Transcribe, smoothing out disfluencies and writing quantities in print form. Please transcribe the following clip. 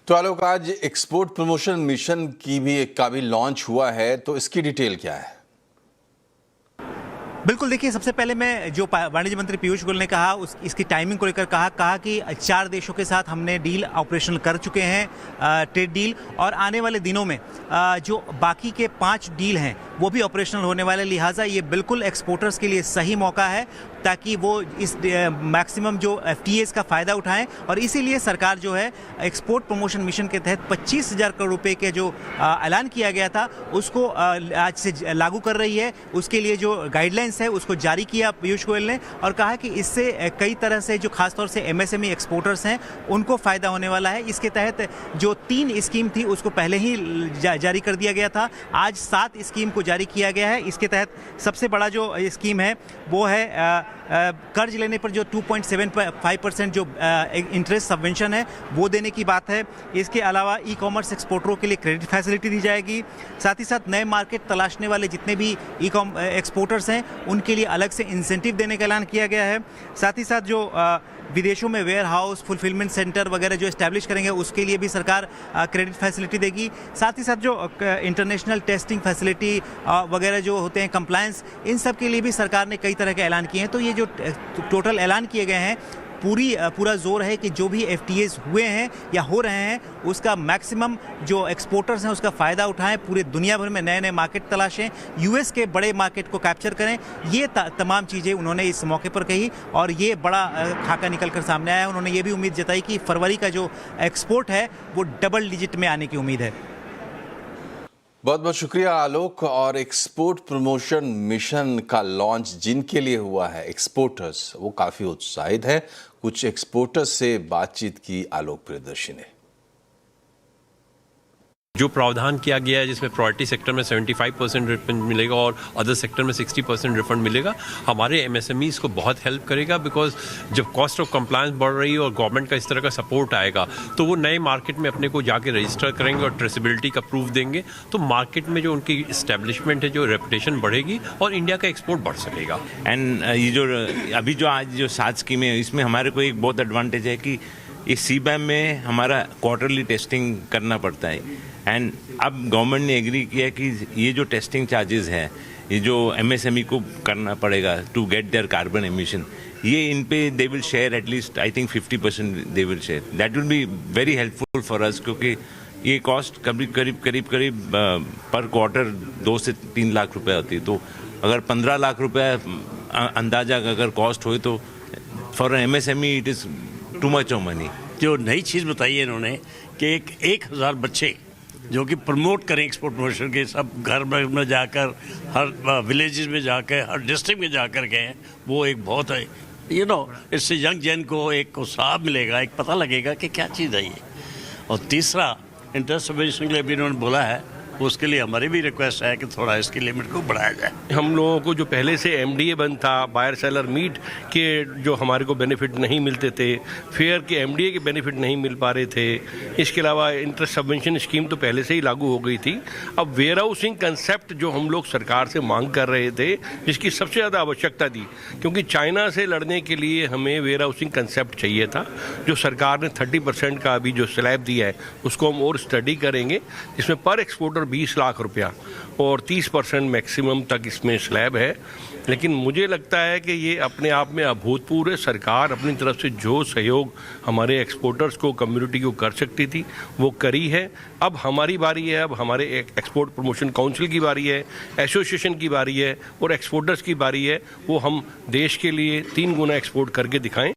तो आलोक, आज export promotion mission की भी लॉन्च हुआ है, तो इसकी डिटेल क्या है? बिल्कुल, देखिए, सबसे पहले मैं जो वाणिज्य मंत्री पीयूष गोयल ने कहा इसकी टाइमिंग को लेकर कहा कि 4 देशों के साथ हमने डील ऑपरेशनल कर चुके हैं, ट्रेड डील, और आने वाले दिनों में जो बाकी के 5 डील हैं वो भी ऑपरेशनल होने वाले। लिहाजा ये बिल्कुल एक्सपोर्टर्स के लिए सही मौका है ताकि वो इस मैक्सिमम जो FTAs का फ़ायदा उठाएं, और इसीलिए सरकार जो है एक्सपोर्ट प्रमोशन मिशन के तहत 25,000 करोड़ रुपए के जो ऐलान किया गया था उसको आज से लागू कर रही है। उसके लिए जो गाइडलाइंस है उसको जारी किया पीयूष गोयल ने, और कहा कि इससे कई तरह से जो खासतौर से MSME एक्सपोर्टर्स हैं उनको फ़ायदा होने वाला है। इसके तहत जो 3 स्कीम थी उसको पहले ही जारी कर दिया गया था, आज 7 स्कीम को जारी किया गया है। इसके तहत सबसे बड़ा जो स्कीम है वो है कर्ज लेने पर जो 2.75% जो इंटरेस्ट सबवेंशन है वो देने की बात है। इसके अलावा ई-कॉमर्स एक्सपोर्टरों के लिए क्रेडिट फैसिलिटी दी जाएगी। साथ ही साथ नए मार्केट तलाशने वाले जितने भी एक्सपोर्टर्स हैं उनके लिए अलग से इंसेंटिव देने का ऐलान किया गया है। साथ ही साथ जो विदेशों में वेयर हाउस, फुलफिलमेंट सेंटर वगैरह जो एस्टैब्लिश करेंगे उसके लिए भी सरकार क्रेडिट फैसिलिटी देगी। साथ ही साथ जो इंटरनेशनल टेस्टिंग फैसिलिटी वगैरह जो होते हैं, कंप्लायंस, इन सब के लिए भी सरकार ने कई तरह के ऐलान किए हैं। तो ये जो टोटल ऐलान किए गए हैं, पूरा जोर है कि जो भी FTAs हुए हैं या हो रहे हैं उसका मैक्सिमम जो एक्सपोर्टर्स हैं उसका फ़ायदा उठाएं, पूरे दुनिया भर में नए नए मार्केट तलाशें, US के बड़े मार्केट को कैप्चर करें। ये तमाम चीज़ें उन्होंने इस मौके पर कही, और ये बड़ा खाका निकल कर सामने आया। उन्होंने ये भी उम्मीद जताई कि फरवरी का जो एक्सपोर्ट है वो डबल डिजिट में आने की उम्मीद है। बहुत बहुत शुक्रिया आलोक। और एक्सपोर्ट प्रमोशन मिशन का लॉन्च जिनके लिए हुआ है, एक्सपोर्टर्स, वो काफ़ी उत्साहित है। कुछ एक्सपोर्टर्स से बातचीत की आलोक प्रियदर्शी ने। जो प्रावधान किया गया है जिसमें प्रायोरिटी सेक्टर में 75% रिफंड मिलेगा और अदर सेक्टर में 60% रिफंड मिलेगा, हमारे MSMEs को बहुत हेल्प करेगा। बिकॉज जब कॉस्ट ऑफ कंप्लायंस बढ़ रही है और गवर्नमेंट का इस तरह का सपोर्ट आएगा तो वो नए मार्केट में अपने को जाके रजिस्टर करेंगे और ट्रेसेबिलिटी का प्रूफ देंगे, तो मार्केट में जो उनकी इस्टेब्लिशमेंट है, जो रेपुटेशन बढ़ेगी और इंडिया का एक्सपोर्ट बढ़ सकेगा। एंड ये जो अभी जो आज जो 7 स्कीमें हैं इसमें हमारे को एक बहुत एडवांटेज है कि इस CBAM में हमारा क्वार्टरली टेस्टिंग करना पड़ता है। एंड अब गवर्नमेंट ने एग्री किया कि ये जो टेस्टिंग चार्जेस हैं, ये जो MSME को करना पड़ेगा to get their carbon emission, ये इन पे they will share at least I think 50% they will share. That will be very helpful for us, क्योंकि ये कॉस्ट करीब पर क्वार्टर 2 से 3 लाख रुपए होती है। तो अगर 15 लाख रुपए अंदाजा अगर कॉस्ट हो तो for MSME it is too much of money. जो नई चीज़ बताई है इन्होंने कि 1,000 बच्चे जो कि प्रमोट करें एक्सपोर्ट प्रमोशन के, सब घर में जाकर, हर विलेजेस में जाकर, हर डिस्ट्रिक्ट में जाकर गए, वो एक बहुत है इससे यंग जन को एक उत्साह मिलेगा, एक पता लगेगा कि क्या चीज़ है ये। और तीसरा, इंटरेस्ट सबवेंशन के लिए भी इन्होंने बोला है, उसके लिए हमारी भी रिक्वेस्ट है कि थोड़ा इसकी लिमिट को बढ़ाया जाए। हम लोगों को जो पहले से MDA बंद था, बायर सेलर मीट के जो हमारे को बेनिफिट नहीं मिलते थे, फेयर के MDA के बेनिफिट नहीं मिल पा रहे थे। इसके अलावा इंटरेस्ट सबवेंशन स्कीम तो पहले से ही लागू हो गई थी। अब वेयर हाउसिंग कंसेप्ट जो हम लोग सरकार से मांग कर रहे थे, जिसकी सबसे ज़्यादा आवश्यकता थी, क्योंकि चाइना से लड़ने के लिए हमें वेयर हाउसिंग कंसेप्ट चाहिए था, जो सरकार ने 30% का अभी जो स्लैब दिया है उसको हम और स्टडी करेंगे, जिसमें पर एक्सपोर्टर 20 लाख रुपया और 30% मैक्सिमम तक इसमें स्लैब है। लेकिन मुझे लगता है कि ये अपने आप में अभूतपूर्व है। सरकार अपनी तरफ से जो सहयोग हमारे एक्सपोर्टर्स को, कम्युनिटी को कर सकती थी वो करी है। अब हमारी बारी है, अब हमारे एक्सपोर्ट प्रमोशन काउंसिल की बारी है, एसोसिएशन की बारी है और एक्सपोर्टर्स की बारी है। वो हम देश के लिए 3 गुना एक्सपोर्ट करके दिखाएं।